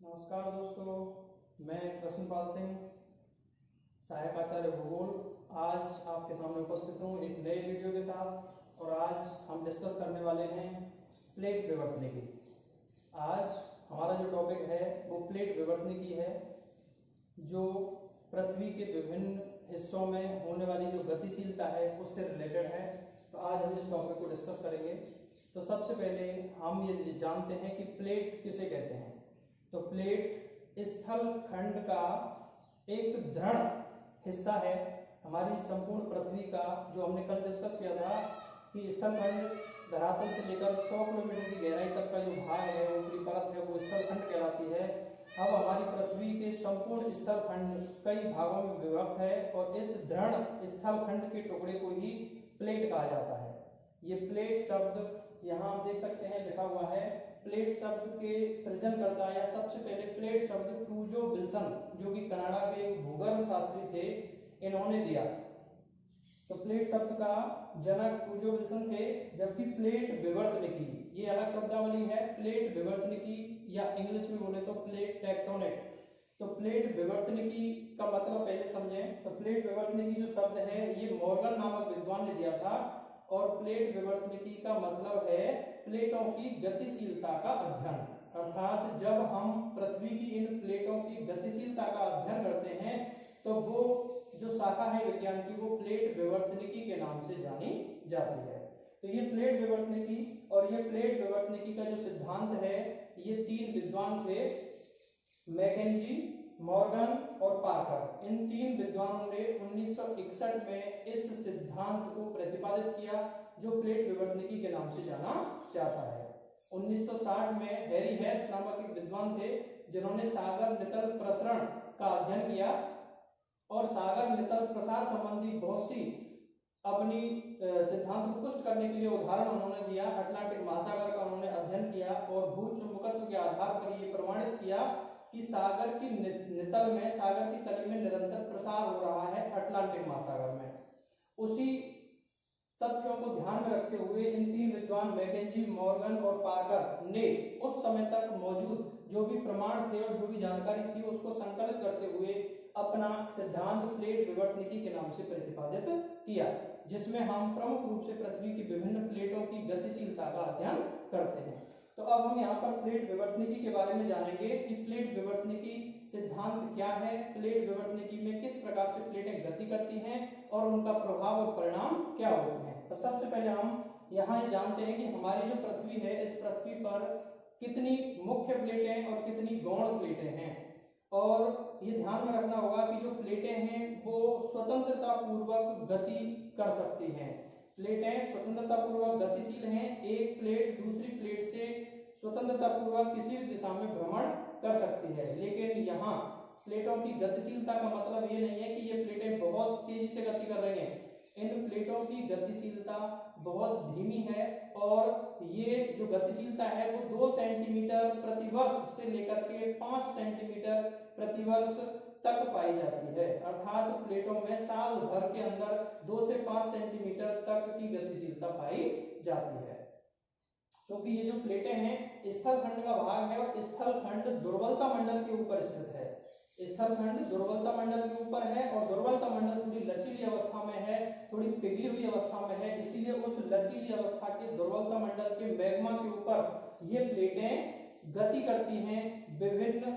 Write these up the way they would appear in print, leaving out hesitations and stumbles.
नमस्कार दोस्तों, मैं कृष्णपाल सिंह, सहायक आचार्य भूगोल आज आपके सामने उपस्थित हूँ एक नए वीडियो के साथ। और आज हम डिस्कस करने वाले हैं प्लेट विवर्तनिकी। आज हमारा जो टॉपिक है वो प्लेट विवर्तनिकी है, जो पृथ्वी के विभिन्न हिस्सों में होने वाली जो गतिशीलता है उससे रिलेटेड है। तो आज हम इस टॉपिक को डिस्कस करेंगे। तो सबसे पहले हम ये जानते हैं कि प्लेट किसे कहते हैं। तो प्लेट स्थल खंड का एक दृढ़ हिस्सा है हमारी संपूर्ण पृथ्वी का, जो हमने कल डिस्कस किया था कि स्थल खंड धरातल से लेकर 100 किलोमीटर की गहराई तक का जो भाग है, ऊपरी परत है, वो स्थल खंड कहलाती है। अब हमारी पृथ्वी के संपूर्ण स्थल खंड कई भागों में विभक्त है और इस दृढ़ स्थल खंड के टुकड़े को ही प्लेट कहा जाता है। ये प्लेट शब्द यहाँ हम देख सकते हैं लिखा हुआ है। प्लेट शब्द के सृजनकर्ता या सबसे पहले प्लेट शब्द टूजो विल्सन, जो कि कनाडा के भूगर्भ शास्त्री थे, इन्होंने दिया। तो प्लेट शब्द का जनक टूजो विल्सन थे, जबकि प्लेट विवर्तनिकी ये अलग शब्दावली है। प्लेट विवर्तनिकी या इंग्लिश में बोले तो प्लेट टेक्टोनिक। तो प्लेट विवर्तनिकी का मतलब पहले समझें। तो प्लेट विवर्तनिकी जो शब्द है ये मॉर्गन नामक विद्वान ने दिया था, और प्लेट विवर्तनिकी का मतलब है प्लेटों की गतिशीलता का अध्ययन। अर्थात जब हम पृथ्वी की इन प्लेटों की गतिशीलता का अध्ययन करते हैं तो वो जो शाखा है विज्ञान की वो प्लेट विवर्तनिकी के नाम से जानी जाती है। तो ये प्लेट विवर्तनिकी और ये प्लेट विवर्तनिकी का जो सिद्धांत है, ये तीन विद्वान थे, मैकेंजी, मॉर्गन और पार्कर। इन तीन विद्वानों ने 1961 में इस सिद्धांत को प्रतिपादित किया, जो प्लेट विवर्तनिकी के नाम से जाना जाता है। 1960 में हैरी हेस नामक एक विद्वान थे, जिन्होंने सागर नितल प्रसरण का अध्ययन किया और सागर नितल प्रसार संबंधी बहुत सी अपनी सिद्धांत को पुष्ट करने के लिए उदाहरण उन्होंने दिया। अटलांटिक महासागर का उन्होंने अध्ययन किया और भूचुंबकत्व के आधार पर यह प्रमाणित किया कि सागर की नितल में, सागर की तल में निरंतर प्रसार हो रहा है अटलांटिक महासागर में। उसी तथ्यों को ध्यान में रखते हुए इन तीन विद्वान मैकेंजी, मॉर्गन और पार्कर ने उस समय तक मौजूद जो भी प्रमाण थे और जो भी जानकारी थी उसको संकलित करते हुए अपना सिद्धांत प्लेट विवर्तनिकी के नाम से प्रतिपादित किया, जिसमें हम प्रमुख रूप से पृथ्वी की विभिन्न प्लेटों की गतिशीलता का अध्ययन करते हैं। तो अब हम यहाँ पर प्लेट विवर्तनिकी के बारे में जानेंगे कि प्लेट विवर्तनिकी सिद्धांत क्या है, प्लेट विवर्तनिकी में किस प्रकार से प्लेटें गति करती हैं और उनका प्रभाव और परिणाम क्या होते हैं। तो सबसे पहले हम यहाँ ये जानते हैं कि हमारी जो पृथ्वी है, इस पृथ्वी पर कितनी मुख्य प्लेटें और कितनी गौण प्लेटें हैं। और ये ध्यान में रखना होगा कि जो प्लेटें हैं वो स्वतंत्रता पूर्वक गति कर सकती हैं। प्लेटें स्वतंत्रता पूर्वक गतिशील हैं। एक प्लेट दूसरी प्लेट से स्वतंत्रता पूर्वक किसी भी दिशा में भ्रमण कर सकती है, लेकिन यहाँ प्लेटों की गतिशीलता का मतलब ये नहीं है कि ये प्लेटें बहुत तेजी से गति कर रही हैं। इन प्लेटों की गतिशीलता बहुत धीमी है और ये जो गतिशीलता है वो 2 सेंटीमीटर प्रतिवर्ष से लेकर के 5 सेंटीमीटर प्रतिवर्ष तक पाई जाती है। अर्थात प्लेटों में साल भर के अंदर 2 से 5 सेंटीमीटर तक की गतिशीलता पाई जाती है। क्योंकि ये जो प्लेटें हैं स्थल खंड का भाग है और स्थल खंड दुर्बलता मंडल के ऊपर स्थित है। स्थल खंड दुर्बलता मंडल के ऊपर है और दुर्बलता मंडल थोड़ी लचीली अवस्था में है, थोड़ी पिघली हुई अवस्था में है। इसीलिए उस लचीली अवस्था के दुर्बलता मंडल के मैग्मा के ऊपर ये प्लेटें गति करती हैं। विभिन्न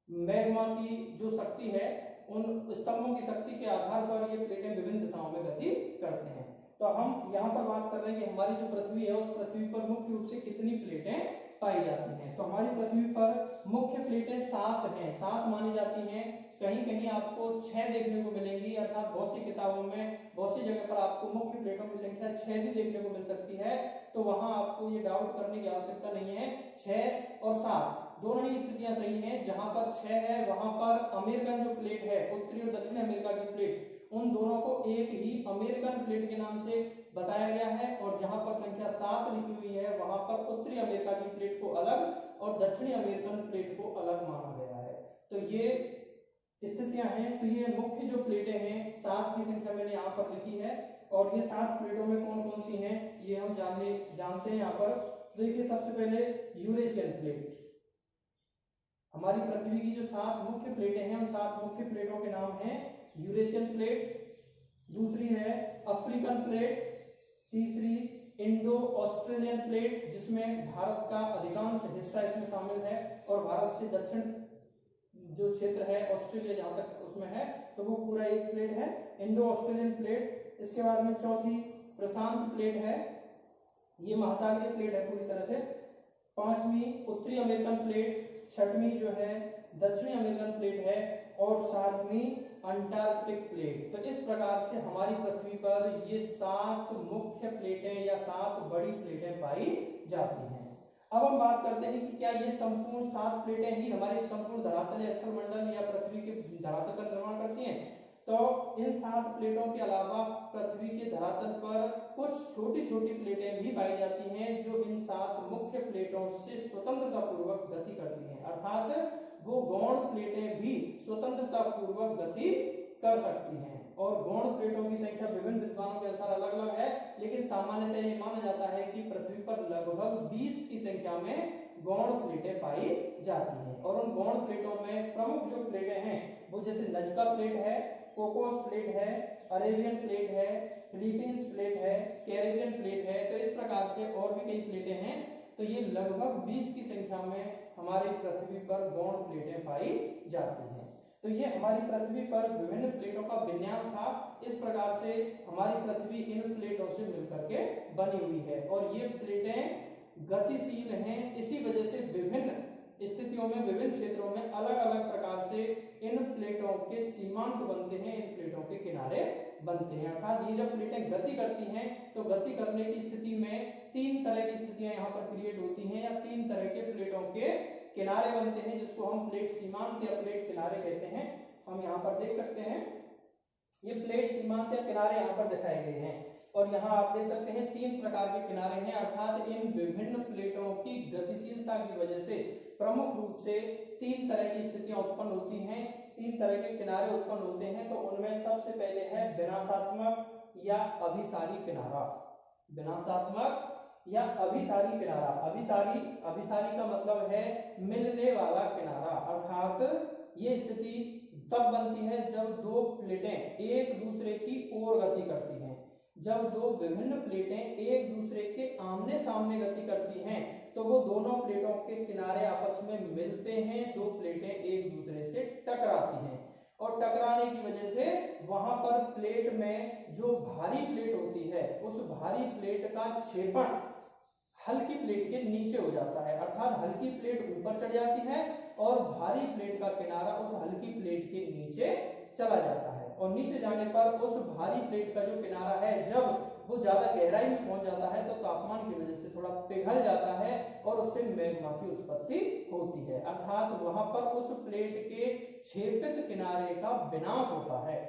मैग्मा की जो शक्ति है, उन स्तंभों की शक्ति के आधार पर ये प्लेटें विभिन्न दिशाओं में गति करते हैं। तो हम यहाँ पर बात कर रहे हैं कि हमारी जो पृथ्वी है उस पृथ्वी पर मुख्य रूप से कितनी प्लेटें पाई जाती हैं। तो हमारी पृथ्वी पर मुख्य प्लेटें 7 हैं, 7 मानी जाती हैं। कहीं कहीं आपको 6 देखने को मिलेंगी, अर्थात बहुत सी किताबों में बहुत सी जगह पर आपको मुख्य प्लेटों की संख्या 6 भी देखने को मिल सकती है। तो वहां आपको ये डाउट करने की आवश्यकता नहीं है। 6 और 7 दोनों ही स्थितियां सही हैं। जहां पर 6 है वहां पर अमेरिकन जो प्लेट है, उत्तरी और दक्षिण अमेरिका की प्लेट, उन दोनों को एक ही अमेरिकन प्लेट के नाम से बताया गया है। और जहां पर संख्या 7 लिखी हुई है वहां पर उत्तरी अमेरिका की प्लेट को अलग और दक्षिणी अमेरिकन प्लेट को अलग माना गया है। तो ये स्थितियां हैं। तो ये मुख्य जो प्लेटें हैं 7 की संख्या मैंने यहाँ पर लिखी है। और ये 7 प्लेटों में कौन कौन सी हैं ये हम जानते हैं यहाँ पर। देखिए सबसे पहले यूरेशियन प्लेट। हमारी पृथ्वी की जो 7 मुख्य प्लेटें हैं, उन 7 मुख्य प्लेटों के नाम हैं यूरेशियन प्लेट, दूसरी है अफ्रीकन प्लेट, तीसरी इंडो ऑस्ट्रेलियन प्लेट जिसमें भारत का अधिकांश हिस्सा इसमें शामिल है, और भारत से दक्षिण जो क्षेत्र है ऑस्ट्रेलिया जहां तक उसमें है तो वो पूरा एक प्लेट है, इंडो ऑस्ट्रेलियन प्लेट। इसके बाद में चौथी प्रशांत प्लेट है, ये महासागरीय प्लेट है पूरी तरह से। पांचवी उत्तरी अमेरिकन प्लेट, छठवीं जो है दक्षिणी अमेरिकन प्लेट है, और सातवीं अंटार्कटिक प्लेट। तो इस प्रकार से हमारी पृथ्वी पर ये 7 मुख्य प्लेटें या 7 बड़ी प्लेटें पाई जाती हैं। अब हम बात करते हैं कि क्या ये संपूर्ण 7 प्लेटें ही हमारे संपूर्ण धरातल स्थल मंडल या पृथ्वी के धरातल का निर्माण करती हैं? तो इन 7 प्लेटों के अलावा पृथ्वी के धरातल पर कुछ छोटी छोटी प्लेटें भी पाई जाती हैं जो इन 7 मुख्य प्लेटों से स्वतंत्रता पूर्वक गति करती हैं, अर्थात वो गौण प्लेटें भी स्वतंत्रता पूर्वक गति कर सकती हैं। और गौण प्लेटों की संख्या विभिन्न विद्वानों के अनुसार अलग अलग है, लेकिन सामान्यतः ये माना जाता है कि पृथ्वी पर लगभग 20 की संख्या में गौण प्लेटें पाई जाती हैं। और उन गौण प्लेटों में प्रमुख जो प्लेटें हैं वो जैसे नजका प्लेट है, कोकोस प्लेट है, अरेबियन प्लेट है, फिलीपींस प्लेट है, कैरेबियन प्लेट है। तो इस प्रकार से और भी कई प्लेटें हैं। तो ये लगभग 20 की संख्या में हमारी पृथ्वी पर गौण प्लेटें पाई जाती हैं। तो ये हमारी पृथ्वी पर विभिन्न प्लेटों का विन्यास था। इस प्रकार से हमारी पृथ्वी इन प्लेटों से मिलकर के बनी हुई है, और ये प्लेटें गतिशील हैं। इसी वजह से विभिन्न स्थितियों में विभिन्न क्षेत्रों में अलग अलग प्रकार से इन प्लेटों के सीमांत बनते हैं, इन प्लेटों के किनारे बनते हैं। अर्थात ये जब प्लेटें गति करती हैं तो गति करने की स्थिति में 3 तरह की स्थितियां यहाँ पर क्रिएट होती हैं, या 3 तरह के प्लेटों के किनारे बनते हैं, जिसको हम प्लेट सीमांत या प्लेट किनारे कहते हैं। हम यहाँ पर देख सकते हैं ये प्लेट सीमांत या किनारे यहाँ पर दिखाए गए हैं, और यहाँ आप देख सकते हैं 3 प्रकार के किनारे हैं। अर्थात इन विभिन्न प्लेटों की गतिशीलता की वजह से प्रमुख रूप से 3 तरह की स्थितियां उत्पन्न होती हैं, 3 तरह के किनारे उत्पन्न होते हैं। तो उनमें सबसे पहले है विनाशात्मक या अभिसारी किनारा। विनाशात्मक या अभिसारी किनारा। अभिसारी का मतलब है मिलने वाला किनारा। अर्थात ये स्थिति तब बनती है जब 2 प्लेटें एक दूसरे की ओर गति करती हैं। जब 2 विभिन्न प्लेटें एक दूसरे के आमने सामने गति करती हैं तो वो दोनों प्लेटों के किनारे आपस में मिलते हैं, 2 प्लेटें एक दूसरे से टकराती हैं, और टकराने की वजह से वहां पर प्लेट में जो भारी प्लेट होती है उस भारी प्लेट का क्षेपण हल्की प्लेट के नीचे हो जाता है। अर्थात हल्की प्लेट ऊपर चढ़ जाती है और भारी प्लेट का किनारा उस हल्की प्लेट के नीचे चला जाता है, और नीचे जाने पर उस भारी प्लेट का जो किनारा है जब वो ज्यादा गहराई में पहुंच जाता है तो तापमान की वजह से थोड़ा पिघल जाता है और उससे मैग्मा की उत्पत्ति होती है। अर्थात वहां पर उस प्लेट के क्षेपित किनारे का विनाश होता है,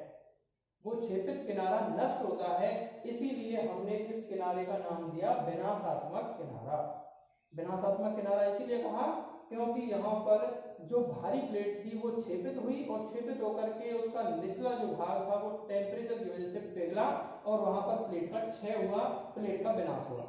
वो क्षेपित किनारा नष्ट होता है। इसीलिए हमने इस किनारे का नाम दिया विनाशात्मक किनारा। विनाशात्मक किनारा इसीलिए कहा क्योंकि यहाँ पर जो भारी प्लेट थी वो क्षेपित हुई, और क्षेपित होकर के उसका निचला जो भाग था वो टेम्परेचर की वजह से पिघला और वहां पर प्लेट का क्षय हुआ, प्लेट का विनाश हुआ।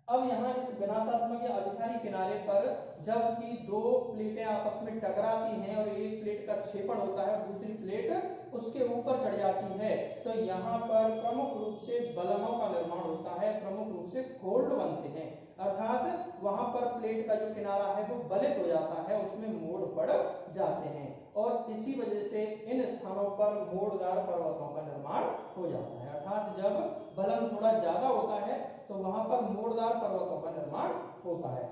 अब यहाँ इस विनाशात्मक या अभिसारी किनारे पर जबकि 2 प्लेटें आपस में टकराती हैं और एक प्लेट का क्षेपण होता है और दूसरी प्लेट उसके ऊपर चढ़ जाती है, तो यहाँ पर प्रमुख रूप से बलनों का निर्माण होता है, प्रमुख रूप से फोल्ड बनते हैं। अर्थात वहां पर प्लेट का जो किनारा है वो बलित हो जाता है, उसमें मोड़ पड़ जाते हैं, और इसी वजह से इन स्थानों पर मोड़दार पर्वतों का निर्माण हो जाता है। अर्थात जब बलन थोड़ा ज्यादा होता है तो वहां पर मोड़दार पर्वतों का निर्माण होता है।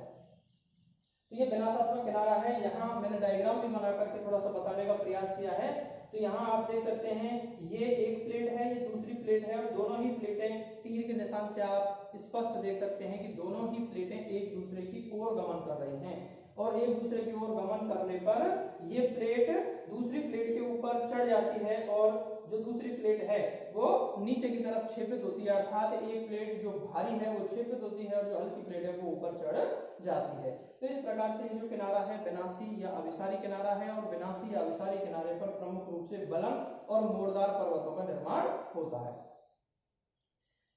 तो ये विनाशात्मक किनारा है। यहाँ मैंने डायग्राम भी बना करके थोड़ा सा बताने का प्रयास किया है। तो यहाँ आप देख सकते हैं ये एक प्लेट है, ये दूसरी प्लेट है, और दोनों ही प्लेटें तीर के निशान से आप स्पष्ट देख सकते हैं कि दोनों ही प्लेटें एक दूसरे की ओर गमन कर रही हैं, और एक दूसरे की ओर गमन करने पर ये प्लेट दूसरी प्लेट के ऊपर चढ़ जाती है और जो दूसरी प्लेट है वो नीचे की तरफ क्षेपित होती है। अर्थात एक प्लेट जो भारी है वो क्षेपित होती है और जो हल्की प्लेट है वो ऊपर चढ़ जाती है। तो इस प्रकार से ये जो किनारा है विनाशी या अभिसारी किनारा है, और विनाशी या अभिसारी किनारे पर प्रमुख रूप से बलन और मोड़दार पर्वतों का निर्माण होता है।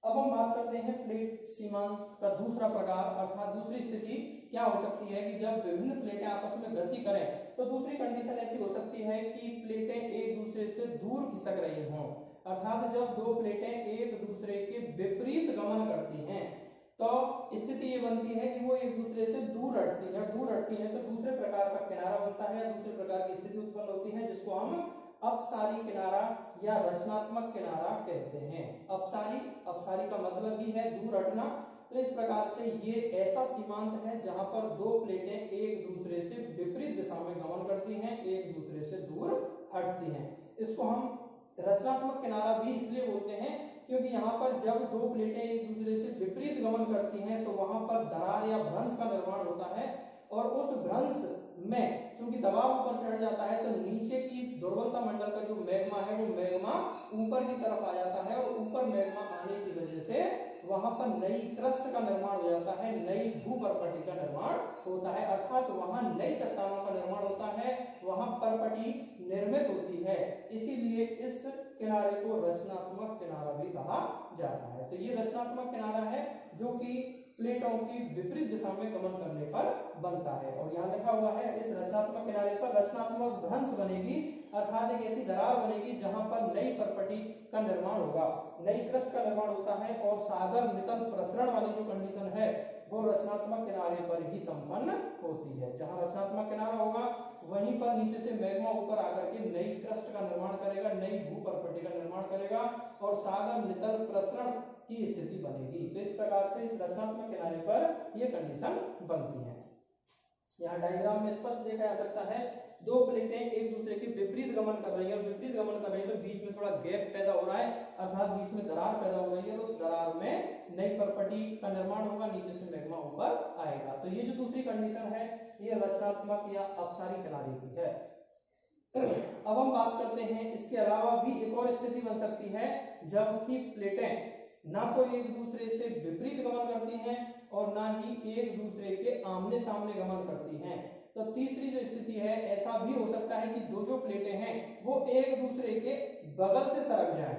अब हम बात करते हैं प्लेट सीमांत का दूसरा प्रकार, अर्थात दूसरी स्थिति क्या हो सकती है कि जब विभिन्न प्लेटें आपस में गति करें तो दूसरी कंडीशन ऐसी हो सकती है कि प्लेटें एक दूसरे से दूर खिसक रही हों, अर्थात जब दो प्लेटें एक दूसरे के विपरीत गमन करती हैं तो स्थिति ये बनती है कि वो एक दूसरे से दूर हटती है तो दूसरे प्रकार का किनारा बनता है, दूसरे प्रकार की स्थिति उत्पन्न होती है जिसको हम अपसारी किनारा या रचनात्मक किनारा कहते हैं। अपसारी का मतलब ही है दूर हटना। तो इस प्रकार से ये ऐसा सीमांत है जहां पर दो प्लेटें एक दूसरे से विपरीत दिशा में गमन करती हैं, एक दूसरे से दूर हटती हैं। इसको हम रचनात्मक किनारा भी इसलिए बोलते हैं क्योंकि यहाँ पर जब दो प्लेटें एक दूसरे से विपरीत गमन करती हैं तो वहां पर दरार या भ्रंश का निर्माण होता है और उस भ्रंश में चूंकि दबाव ऊपर चढ़ जाता है तो नीचे की दुर्बलता मंडल का जो मैग्मा है वो मैग्मा ऊपर की तरफ आ जाता है और ऊपर मैग्मा आने की वजह से वहां पर नई क्रस्ट का निर्माण हो जाता है, नई भूपर्पटी का निर्माण होता है, अर्थात वहां नई चट्टानों का निर्माण होता है, वहां परपटी निर्मित होती है। इसीलिए इस किनारे को रचनात्मक किनारा भी कहा जाता है। तो ये रचनात्मक किनारा है जो कि प्लेटों की विपरीत दिशा में गमन करने पर बनता है। और यहाँ लिखा हुआ है इस रचनात्मक किनारे पर रचनात्मक भ्रंश बनेगी, अर्थात एक ऐसी दरार बनेगी जहां पर नई परपटी का निर्माण होगा, नई क्रस्ट का निर्माण होता है और सागर नितल प्रसरण वाली जो कंडीशन है वो रचनात्मक किनारे पर ही संपन्न होती है। जहां रचनात्मक किनारा होगा वहीं पर नीचे से मैग्मा ऊपर आकर के नई क्रस्ट का निर्माण करेगा, नई भूपर्पटी का निर्माण करेगा और सागर नितल प्रसरण की स्थिति बनेगी। तो इस प्रकार से इस रचनात्मक किनारे पर यह कंडीशन बनती है। यहाँ डायग्राम में स्पष्ट देखा जा सकता है दो प्लेटें एक दूसरे के विपरीत गमन कर रही है और विपरीत गमन कर रही है तो बीच में थोड़ा गैप पैदा हो रहा है, अर्थात बीच में दरार पैदा हो रही है और उस दरार में नई परपटी का निर्माण होगा, नीचे से मैग्मा ऊपर आएगा। तो ये जो दूसरी कंडीशन है ये रचनात्मक या अपसारी किनारे की है। अब हम बात करते हैं इसके अलावा भी एक और स्थिति बन सकती है जबकि प्लेटें ना तो एक दूसरे से विपरीत गमन करती हैं और ना ही एक दूसरे के आमने सामने गमन करती हैं। तो तीसरी जो स्थिति है ऐसा भी हो सकता है कि दो जो प्लेटें हैं वो एक दूसरे के बगल से सरक जाएं,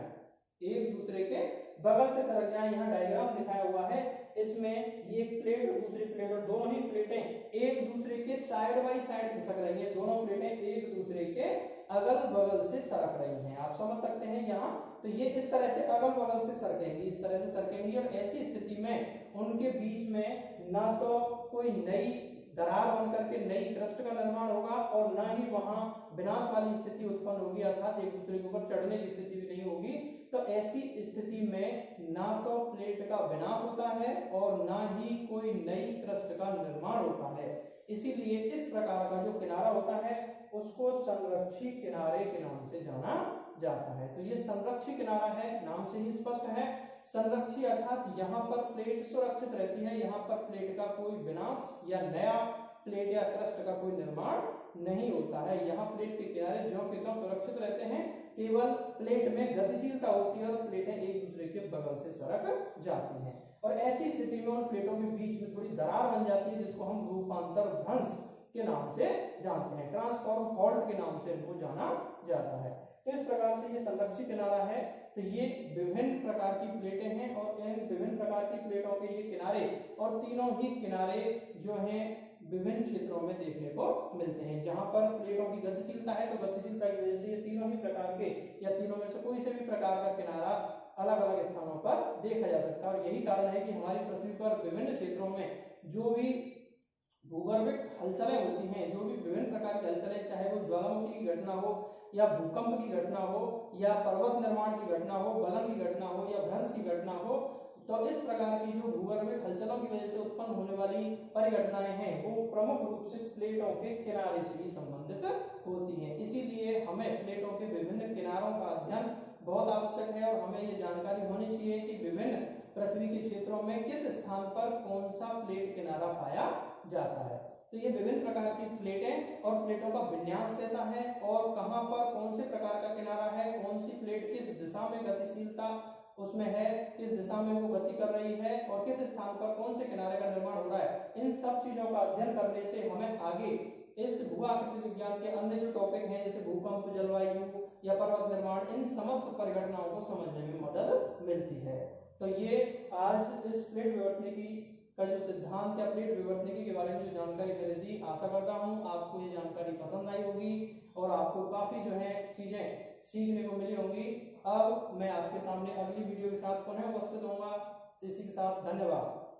एक दूसरे के बगल से सरक जाएं। यहाँ डायग्राम दिखाया हुआ है, इसमें ये प्लेट और दूसरी प्लेट और दोनों ही प्लेटें एक दूसरे के साइड बाई साइड खिसक रही हैं, दोनों प्लेटें एक दूसरे के अगल बगल से सरक रही हैं। आप समझ सकते हैं यहाँ तो ये इस तरह से अगल बगल से सरकेंगी, इस तरह से सरकेंगी और ऐसी स्थिति में उनके बीच में ना तो कोई नई दरार बनकर के नई क्रस्ट का निर्माण होगा और ना ही वहां विनाश वाली स्थिति उत्पन्न होगी, अर्थात एक दूसरे के ऊपर चढ़ने की स्थिति भी नहीं होगी। तो ऐसी स्थिति में ना तो प्लेट का विनाश होता है और ना ही कोई नई क्रस्ट का निर्माण होता है। इसीलिए इस प्रकार का जो किनारा होता है उसको संरक्षी किनारे के नाम से जाना जाता है। तो ये संरक्षी किनारा है, नाम से ही स्पष्ट है। संरक्षी अर्थात यहाँ पर प्लेट सुरक्षित रहती है, यहाँ पर प्लेट का कोई विनाश या नया प्लेट या क्रस्ट का कोई निर्माण नहीं होता है। यहाँ प्लेट के किनारे ज्यों के त्यों सुरक्षित रहते हैं, केवल प्लेट में गतिशीलता होती है और प्लेटें एक दूसरे के बगल से सरक जाती हैं और ऐसी स्थिति में उन प्लेटों के बीच में थोड़ी दरार बन जाती है जिसको हम रूपांतर भ्रंश के नाम से जानते हैं, ट्रांसफॉर्म फॉल्ट के नाम से इनको जाना जाता है। तो इस प्रकार से ये संरक्षी किनारा है। तो ये विभिन्न प्रकार की प्लेटें हैं और इन विभिन्न प्रकार की प्लेटों के ये किनारे और तीनों ही किनारे जो हैं विभिन्न क्षेत्रों में देखने को मिलते हैं। जहां पर प्लेटों की गतिशीलता है तो गतिशीलता की वजह से ये तीनों ही प्रकार के या तीनों में से कोई से भी प्रकार का किनारा अलग अलग स्थानों पर देखा जा सकता है और यही कारण है कि हमारी पृथ्वी पर विभिन्न क्षेत्रों में जो भी भूगर्भिक हलचलें होती हैं, जो भी विभिन्न प्रकार की हलचलें, चाहे वो ज्वालामुखी की घटना हो या भूकंप की घटना हो या पर्वत निर्माण की घटना हो, गलन की घटना हो या भ्रंश की घटना हो, तो इस प्रकार की जो भूगर्भिक हलचलों की वजह से उत्पन्न होने वाली परिघटनाएं हैं वो प्रमुख रूप से प्लेटों के किनारे से ही संबंधित होती हैं। इसीलिए हमें प्लेटों के विभिन्न किनारों का अध्ययन बहुत आवश्यक है और हमें ये जानकारी होनी चाहिए कि विभिन्न पृथ्वी के क्षेत्रों में किस स्थान पर कौन सा प्लेट किनारा पाया जाता है। तो ये विभिन्न प्रकार की प्लेटें और प्लेटों का विन्यास कैसा है और कहां पर कौन से प्रकार का किनारा है, कौन सी प्लेट किस दिशा में गतिशीलता उसमें है, किस दिशा में वो गति कर रही है और किस स्थान पर कौन से किनारे का निर्माण हो रहा है, इन सब चीजों का अध्ययन करने से हमें आगे इस भू आकृति विज्ञान के अन्य जो टॉपिक हैं जैसे भूकंप, जलवायु या पर्वत निर्माण, इन समस्त परिघटनाओं को समझने में मदद मिलती है। तो ये आज इस प्लेट विवर्तनिकी का जो सिद्धांत है, प्लेट विवर्तनिकी के बारे में जो जानकारी मैंने दी, आशा करता हूँ आपको ये जानकारी पसंद आई होगी और आपको काफी जो है चीजें सीखने को मिली होंगी। अब मैं आपके सामने अगली वीडियो के साथ पुनः उपस्थित होऊंगा। इसी के साथ धन्यवाद।